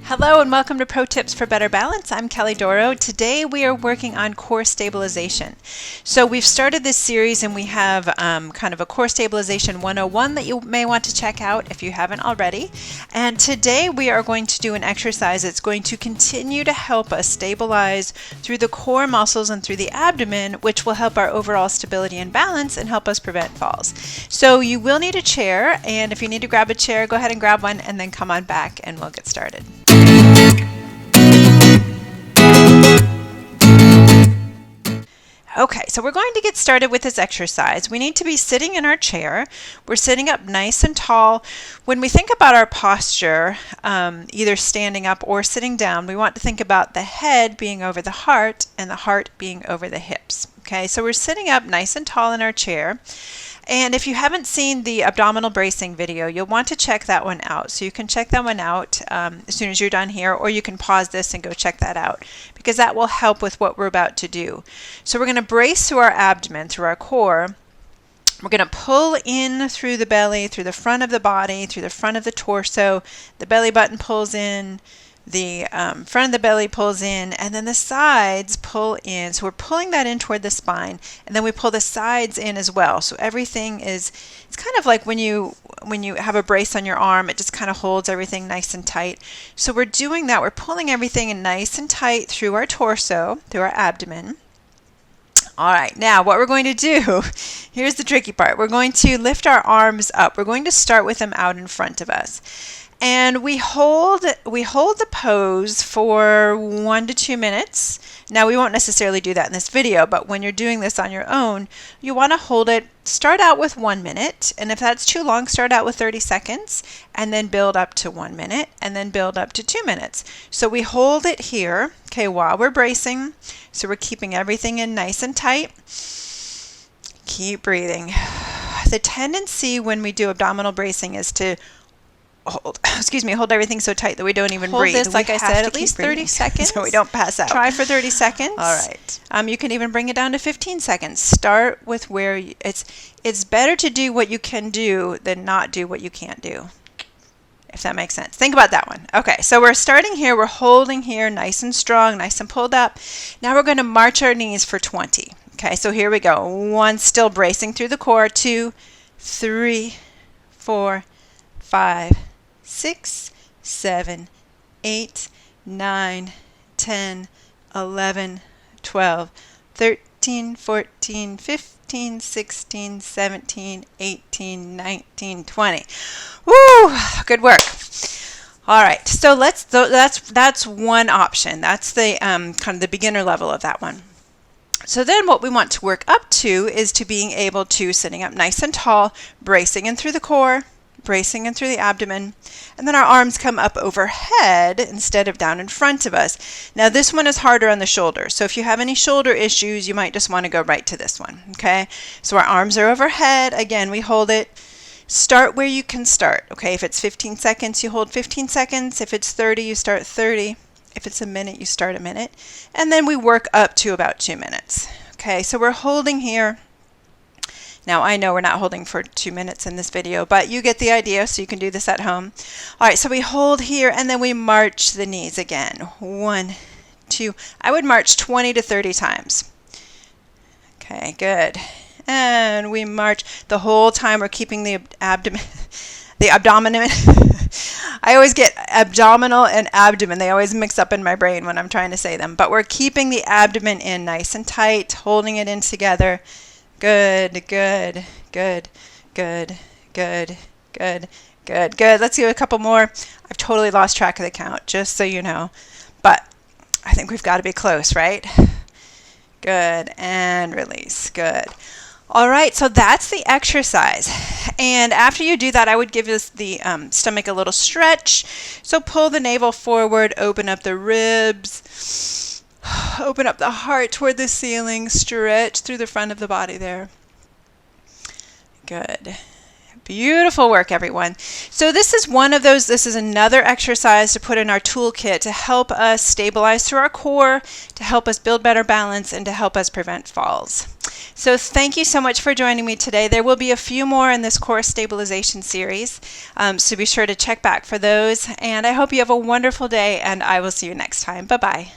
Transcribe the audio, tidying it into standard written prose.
Hello and welcome to Pro Tips for Better Balance. I'm Kelly Doro. Today we are working on core stabilization. So we've started this series and we have kind of a core stabilization 101 that you may want to check out if you haven't already. And today we are going to do an exercise that's going to continue to help us stabilize through the core muscles and through the abdomen, which will help our overall stability and balance and help us prevent falls. So you will need a chair, and if you need to grab a chair, go ahead and grab one and then come on back and we'll get started. Okay, so we're going to get started with this exercise. We need to be sitting in our chair. We're sitting up nice and tall. When we think about our posture, either standing up or sitting down, we want to think about the head being over the heart and the heart being over the hips. Okay, so we're sitting up nice and tall in our chair. And if you haven't seen the abdominal bracing video, you'll want to check that one out. So you can check that one out as soon as you're done here, or you can pause this and go check that out, because that will help with what we're about to do. So we're going to brace through our abdomen, through our core. We're going to pull in through the belly, through the front of the body, through the front of the torso. The belly button pulls in. The front of the belly pulls in, and then the sides pull in. So we're pulling that in toward the spine, and then we pull the sides in as well. So everything is, it's kind of like when you have a brace on your arm, it just kind of holds everything nice and tight. So we're doing that. We're pulling everything in nice and tight through our torso, through our abdomen. All right, now what we're going to do, here's the tricky part. We're going to lift our arms up. We're going to start with them out in front of us. And we hold the pose for 1 to 2 minutes. Now we won't necessarily do that in this video, but when you're doing this on your own, you want to hold it, start out with 1 minute, and if that's too long, start out with 30 seconds, and then build up to 1 minute, and then build up to 2 minutes. So we hold it here, okay, while we're bracing. So we're keeping everything in nice and tight. Keep breathing. The tendency when we do abdominal bracing is to hold everything so tight that we don't even breathe. Hold this, like I said, at least 30 seconds so we don't pass out. Try for 30 seconds. All right. You can even bring it down to 15 seconds. Start with where it's better to do what you can do than not do what you can't do, if that makes sense. Think about that one. Okay, so we're starting here. We're holding here nice and strong, nice and pulled up. Now we're going to march our knees for 20. Okay, so here we go. 1, still bracing through the core. 2, 3, 4, 5, 6, 7, 8, 9, 10, 11, 12, 13, 14, 15, 16, 17, 18, 19, 20. Woo! Good work. All right, so that's one option. That's the kind of the beginner level of that one. So then what we want to work up to is to being able to sitting up nice and tall, bracing in through the core, bracing in through the abdomen, and then our arms come up overhead instead of down in front of us. Now this one is harder on the shoulders, so if you have any shoulder issues, you might just want to go right to this one. Okay, so our arms are overhead. Again, we hold it. Start where you can start. Okay, if it's 15 seconds, you hold 15 seconds. If it's 30, you start 30. If it's a minute, you start a minute, and then we work up to about 2 minutes. Okay, so we're holding here. Now, I know we're not holding for 2 minutes in this video, but you get the idea, so you can do this at home. All right, so we hold here, and then we march the knees again. 1, 2. I would march 20 to 30 times. Okay, good. And we march the whole time. We're keeping the abdomen. I always get abdominal and abdomen. They always mix up in my brain when I'm trying to say them. But we're keeping the abdomen in nice and tight, holding it in together. Good, good, good, good, good, good, good, good. Let's do a couple more. I've totally lost track of the count, just so you know. But I think we've got to be close, right? Good, and release. Good. All right, so that's the exercise. And after you do that, I would give the stomach a little stretch. So pull the navel forward, open up the ribs. Open up the heart toward the ceiling, stretch through the front of the body there. Good. Beautiful work, everyone. So this is another exercise to put in our toolkit to help us stabilize through our core, to help us build better balance, and to help us prevent falls. So thank you so much for joining me today. There will be a few more in this core stabilization series, so be sure to check back for those. And I hope you have a wonderful day, and I will see you next time. Bye-bye.